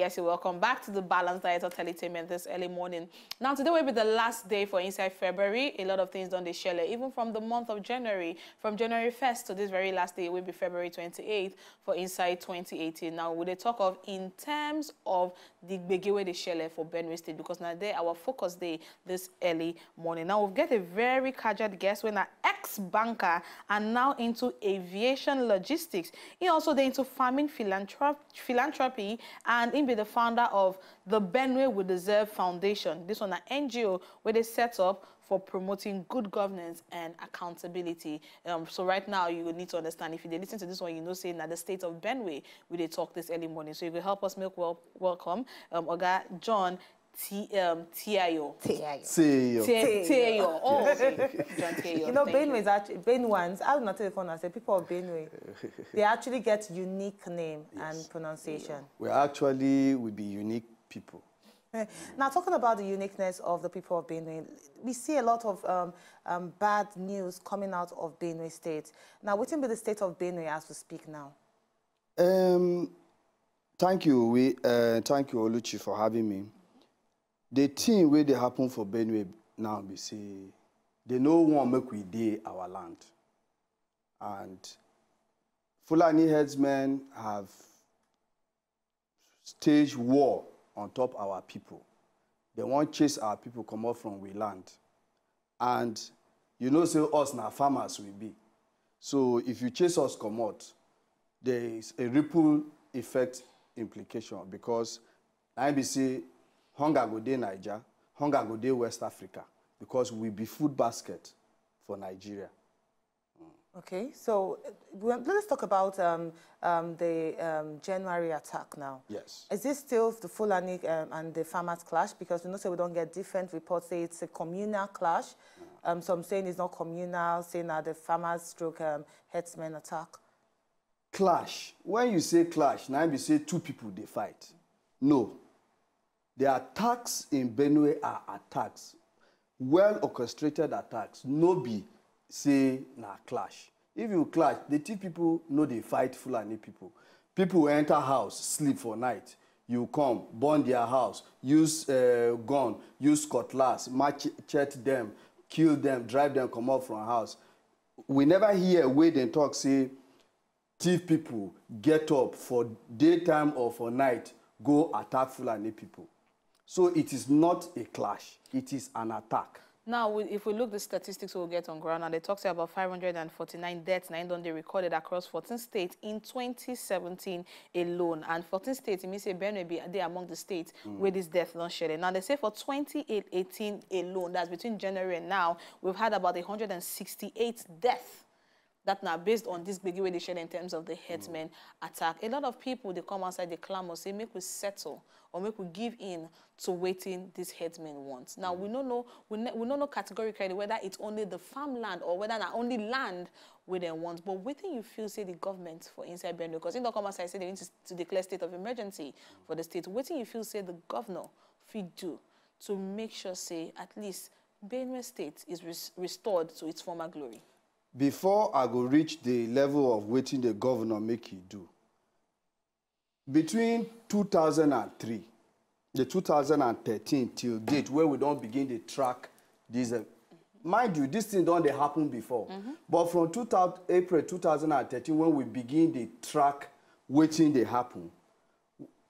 yes, you're welcome back to the Balanced Diet of Teletainment this early morning. Now, today will be the last day for inside February. A lot of things done this shele, even from the month of January. From January 1st to this very last day, it will be February 28th for inside 2018. Now, we talk of in terms of the Begewe de shele for Benue State, because now there our focus day this early morning. Now, we've got a very casual guest when an ex-banker and now into aviation logistics. He also there into farming philanthropy, and he be the founder of the Benue We Deserve Foundation. This one an NGO where they set up for promoting good governance and accountability. So right now you will need to understand, if you listen to this one, you know saying that the state of Benue we they talk this early morning. So you will help us make welcome Oga John Tseayo. Tseayo. Oh, okay. John Tseayo. You know, Benue is actually, Benuans, I will not telephone and say people of Benue, they actually get unique name and pronunciation. We be unique people. Now, talking about the uniqueness of the people of Benue, we see a lot of bad news coming out of Benue State. Now, what will be the state of Benue as we speak now? Thank you, thank you, Oluchi, for having me. The thing where they happen for Benue now, we say, they no one make we day our land. And Fulani herdsmen have staged war on top our people. They want chase our people come up from we land. And you know, say us now farmers will be. So if you chase us come out, there is a ripple effect implication, because I say hunger go day Niger, hunger go day West Africa, because we be food basket for Nigeria. Okay, so let's talk about the January attack now. Yes. Is this still the Fulani and the farmers clash? Because we know we don't get different reports say it's a communal clash. Some saying it's not communal, saying that the farmers stroke herdsmen attack. Clash. When you say clash, now you say two people they fight. No. The attacks in Benue are attacks, well orchestrated attacks. No be say na clash. If you clash, the two people know they fight Fulani people. People enter house, sleep for night. You come, burn their house, use gun, use cutlass, machete them, kill them, drive them, come out from house. We never hear where they talk say thief people get up for daytime or for night, go attack Fulani people. So it is not a clash, it is an attack. Now, if we look at the statistics we'll get on ground, and they talk about 549 deaths, 9 they recorded across 14 states in 2017 alone. And 14 states, it means Benue be they among the states where this death not shared. Now, they say for 2018 alone, that's between January and now, we've had about 168 deaths. That now based on this big way they share in terms of the herdsmen attack. A lot of people, they come outside, they clamor, say, make we settle or make we give in to waiting these herdsmen want. Now, we don't know categorically whether it's only the farmland or whether not only land where they want. But waiting you feel, say, the government for inside Benue, because in the come outside, say they need to declare state of emergency for the state. Waiting you feel, say, the governor feed do to make sure, say, at least Benue State is restored to its former glory. Before I go reach the level of waiting the governor make you do, between 2003, the 2013 till date, where we don't begin to track these, mind you, this thing don't happen before. But from April 2013, when we begin to track waiting they happen,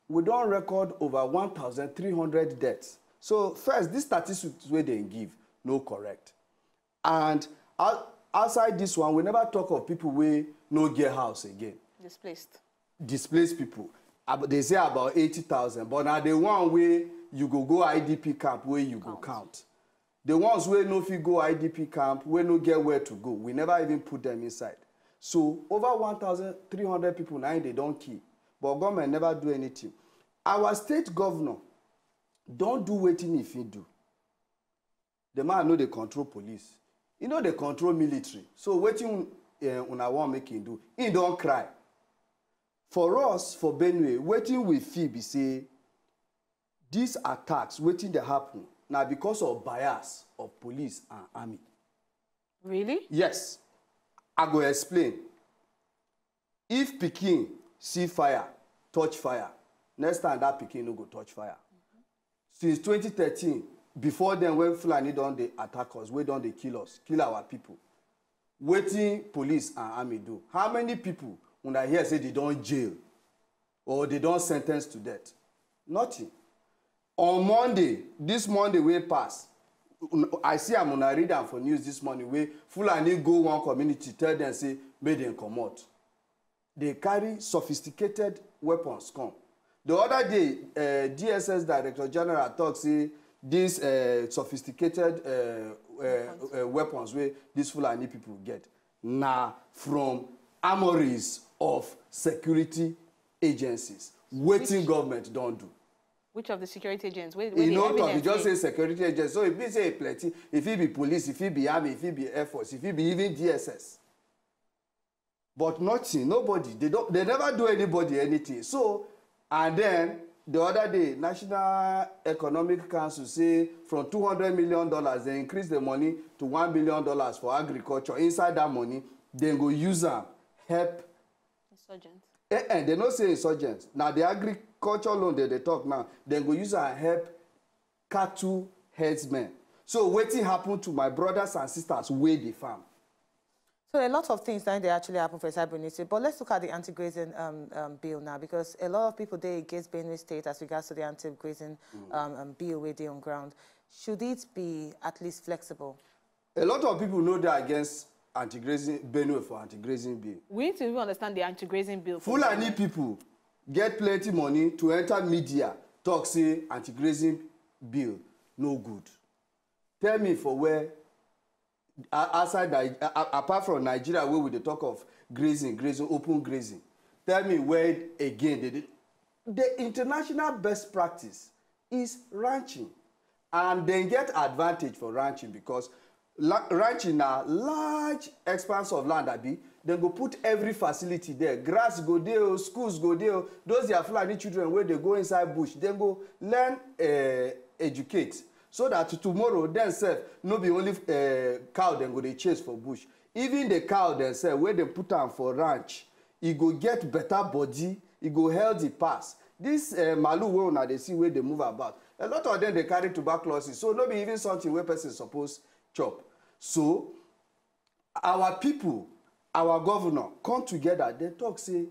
we don't record over 1,300 deaths. So first, this statistics where they give, no correct. And outside this one, we never talk of people who no get house again. Displaced people. They say about 80,000, but now the one where you go IDP camp, where you go count. The ones where no fit go IDP camp, where no get where to go, we never even put them inside. So over 1,300 people now they don't kill, but government never do anything. Our state governor don't do waiting if he do. The man know they control police. You know they control military. So waiting on our one make him do. He don't cry. For us, for Benue, waiting we feel be say these attacks, waiting they happen now because of bias of police and army. Really? Yes. I go explain. If Peking see fire, touch fire, next time that pikin no go touch fire. Since 2013, before then, when Fulani don dey attack us, we don dey kill us, kill our people, wetin police and army do? How many people when I hear say they don jail or they don sentence to death? Nothing. On Monday, this Monday wey pass, I see am una read am for news this morning wey Fulani go one community tell them say make dem comot. They carry sophisticated weapons come. The other day, DSS Director General talk say these sophisticated weapons wey these Fulani people get na from armories of security agencies. Wetin government don do? Which of the security agents? You know, talk, you just say security agents. So if you say plenty, if it be police, if it be army, if it be air force, if it be even DSS. But nothing, nobody. They never do anybody anything. So, and then the other day, National Economic Council say from $200 million, they increase the money to $1 billion for agriculture. Inside that money, they go use them, help. Insurgents. They don't say insurgents. Now the agriculture loan they talk now, they go use and help cattle herdsmen. So wetin happen to my brothers and sisters wey dey farm? So a lot of things that they actually happen for Benue State. But let's look at the anti-grazing bill now, because a lot of people they against Benue State as regards to the anti-grazing bill where they on ground. Should it be at least flexible? A lot of people know they're against anti-grazing Benue for anti-grazing bill. We need to even understand the anti-grazing bill. Fulani people get plenty money to enter media, talk say anti-grazing bill no good. Tell me for where, outside apart from Nigeria, where we dey talk of grazing, open grazing. Tell me where again the international best practice is ranching, and they get advantage for ranching because ranching na large expanse of land abi. Then go put every facility there. Grass go there, schools go there. Those are Fulani children where they go inside bush. Then go learn, educate. So that tomorrow themselves no be only cow then go they chase for bush. Even the cow themselves where they put them for ranch, it go get better body, it go healthy pass. This malu wey una dey see where they move about. A lot of them they carry tuberculosis, so no be even something where person suppose chop. So our people, our governor come together, they talk say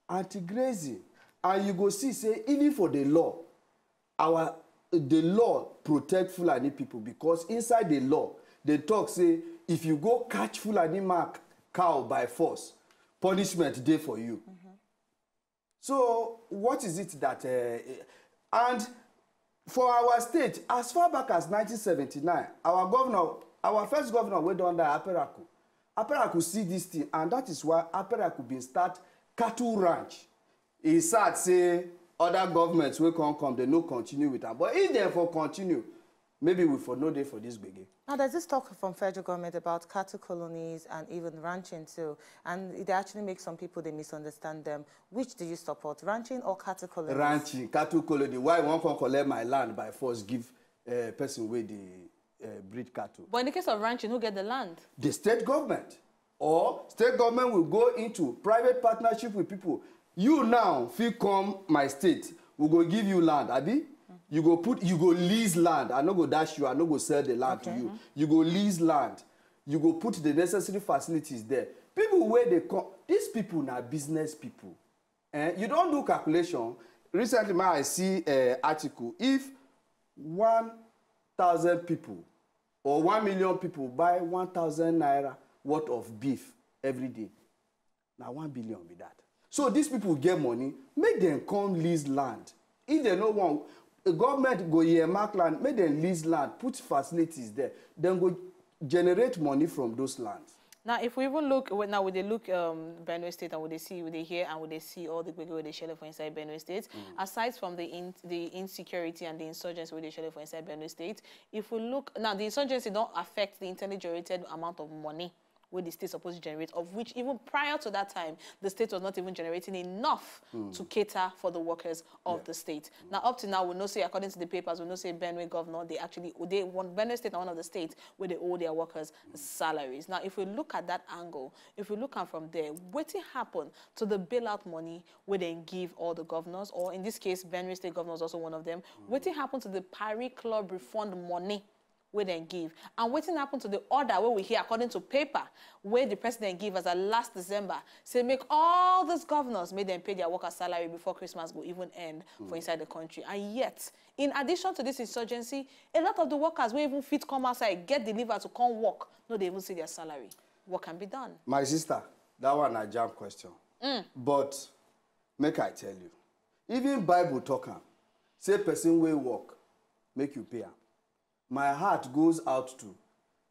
anti-grazing, and you go see say even for the law, the law protect Fulani people because inside the law they talk say if you go catch Fulani mark cow by force, punishment dey for you. So what is it that and for our state, as far back as 1979, our first governor went under Aperaku see this thing, and that is why Aperaku been start cattle ranch. He sad say other governments will come, they no continue with that. But if they for continue, maybe we for no day for this biggie. Now there's this talk from federal government about cattle colonies and even ranching too, and it actually makes some people they misunderstand them. Which do you support, ranching or cattle colonies? Ranching, cattle colony. Why one can collect my land by force, give person where they breed cattle? But in the case of ranching, who get the land? The state government. Or state government will go into private partnership with people. You now feel come my state, we go give you land, abi? You go lease land. I no go dash you, I no go sell the land to you. You go lease land. You go put the necessary facilities there. People where they come, these people are business people. You don't do calculation. Recently, I see an article. If 1,000 people or 1 million people buy 1,000 naira worth of beef every day, now 1 billion be that. So these people get money, make them come lease land. If they don't want, the government go earmark land, make them lease land, put facilities there, then go generate money from those lands. Now, if we even look, now would they look Benue State and would they see, would they hear and would they see all the people where they share for inside Benue State, aside from the insecurity and the insurgency where they share for inside Benue State, if we look, now the insurgency don't affect the internally generated amount of money where the state supposed to generate, of which even prior to that time, the state was not even generating enough to cater for the workers of the state. Now, up to now, we know, say, according to the papers, we know, say, Benue Government, Benue State are one of the states where they owe their workers salaries. Now, if we look at that angle, if we look at from there, what happened to the bailout money where they give all the governors, or in this case, Benue State Governor is also one of them, what happened to the Paris Club refund money where they give, and what happened to the order where we hear according to paper where the president gave us last December, say make all those governors make them pay their workers' salary before Christmas will even end for inside the country. And yet, in addition to this insurgency, a lot of the workers will even fit come outside, get delivered to come work, no, they even see their salary. What can be done? My sister, that one a jam question. But make I tell you, even Bible talking, say person will work, make you pay. My heart goes out to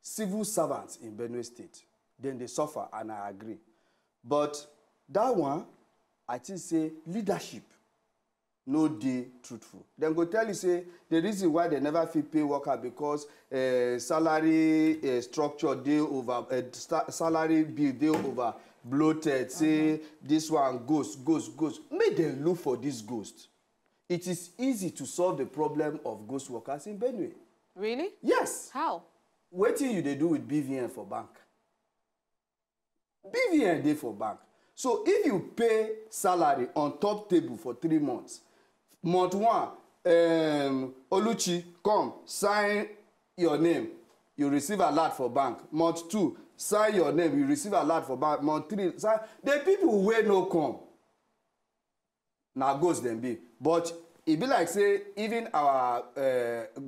civil servants in Benue State. Then they suffer, and I agree. But that one, I think say leadership, no day truthful. Then go tell you, say, the reason why they never fit pay worker because salary structure they over, salary bill they over bloated, say this one ghost. Make them look for this ghost. It is easy to solve the problem of ghost workers in Benue. Really? Yes. How? What do they do with BVN for bank? BVN they for bank. So if you pay salary on top table for 3 months, month 1, Oluchi, come, sign your name, you receive a lot for bank. Month 2, sign your name, you receive a lot for bank. Month 3, sign. The people who no come. Now goes them be. But it be like, say, even our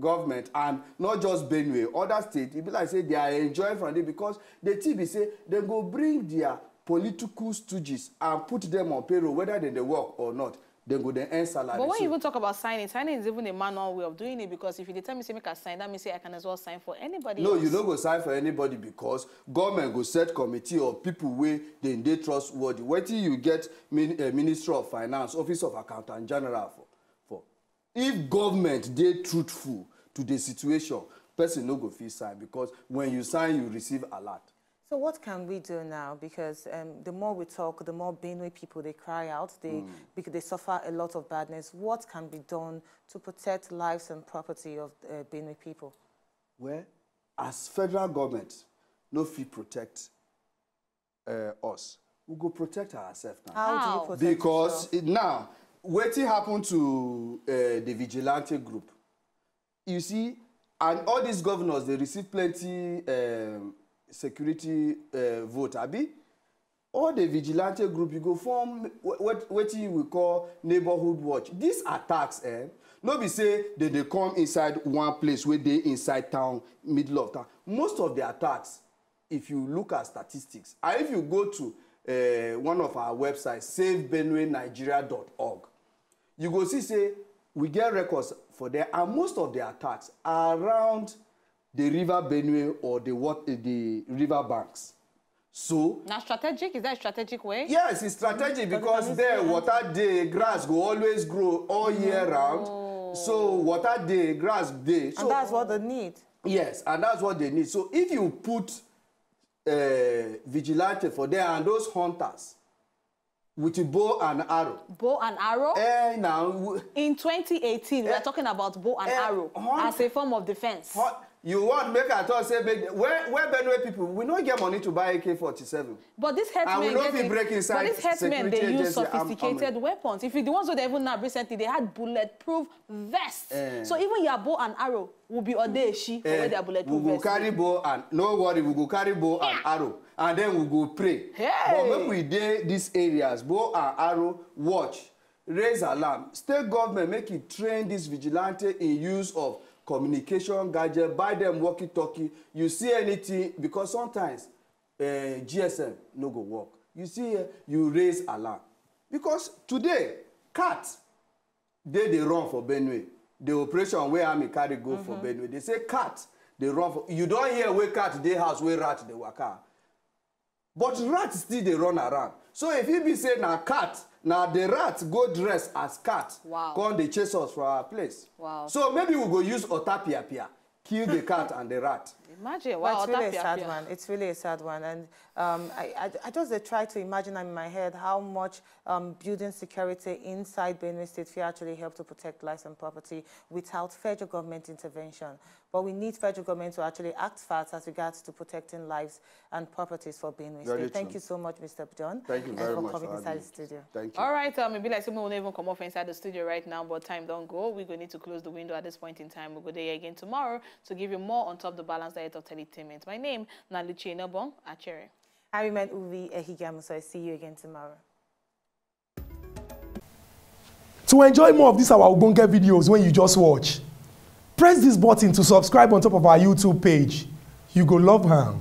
government, and not just Benue, other states, it be like, say, they are enjoying from it because the TV say, they go bring their political stooges and put them on payroll, whether they work or not. They go then earn salary. But when you even talk about signing is even a manual way of doing it, because if you tell me, say, make a sign, that means say I can as well sign for anybody else. You don't go sign for anybody because government go set committee of people where they trustworthy. Wait till you get Minister of Finance, Office of Accountant General for. If government they truthful to the situation, person no go feel sign, because when you sign, you receive a lot. So what can we do now? Because the more we talk, the more Benue people, they cry out. Because they suffer a lot of badness. What can be done to protect lives and property of Benue people? Well, as federal government, no fee protect us. We go protect ourselves now. How do you protect because yourself? Now, what happened to the vigilante group? You see, and all these governors, they receive plenty security vote, abi? All the vigilante group, you go form what we call neighborhood watch. These attacks, no be say they come inside one place where they inside town, middle of town. Most of the attacks, if you look at statistics, and if you go to one of our websites, savebenuenigeria.org, you go see, say, we get records for there, and most of the attacks are around the river Benue or the river banks. So now strategic, is that a strategic way? Yes, it's strategic because there water day, grass go always grow all year round. So water day, grass day. So, and that's what they need. Yes, and that's what they need. So if you put vigilante for there and those hunters with a bow and arrow. Bow and arrow? Now, in 2018, we are talking about bow and arrow as a form of defense. You want make a thought say where Benue people we don't get money to buy AK-47. But these herdsmen they use sophisticated weapons. If you're the ones who they even now recently, they had bulletproof vests. So even your bow and arrow will be odeshi for where they are bulletproof vests. We will carry bow and no worry, we will carry bow and arrow, and then we go pray. Hey. But when we dey these areas, bow and arrow, watch, raise alarm. State government make it train this vigilante in use of communication gadget, buy them walkie-talkie. You see anything, because sometimes GSM no go work. You see, you raise alarm. Because today, cat, they run for Benue. The operation where army carry go for Benue. They say cat, they run for. You don't hear where cat, they house, where rat, they waka. But rats still they run around. So if you be say now cat, now the rats go dress as cat. Wow. Come they chase us for our place. Wow. So maybe we go use otapia kill the cat and the rat. Imagine, wow, it's really a sad one. It's really a sad one. And I just try to imagine in my head how much building security inside Benue State will actually help to protect lives and property without federal government intervention. But we need federal government to actually act fast as regards to protecting lives and properties for Benue State. Thank you so much, Mr. John. Thank you very much for coming inside the studio. Thank you. All right, maybe like someone won't even come off inside the studio right now, but time don't go. We're going to need to close the window at this point in time. We'll go there again tomorrow to give you more on top the balanced diet of entertainment. My name, Naluchi Nobon Achere. I remain Uvi Ehigamu, so I see you again tomorrow. To enjoy more of these our Ogbonge videos when you just watch, press this button to subscribe on top of our YouTube page. You go love her.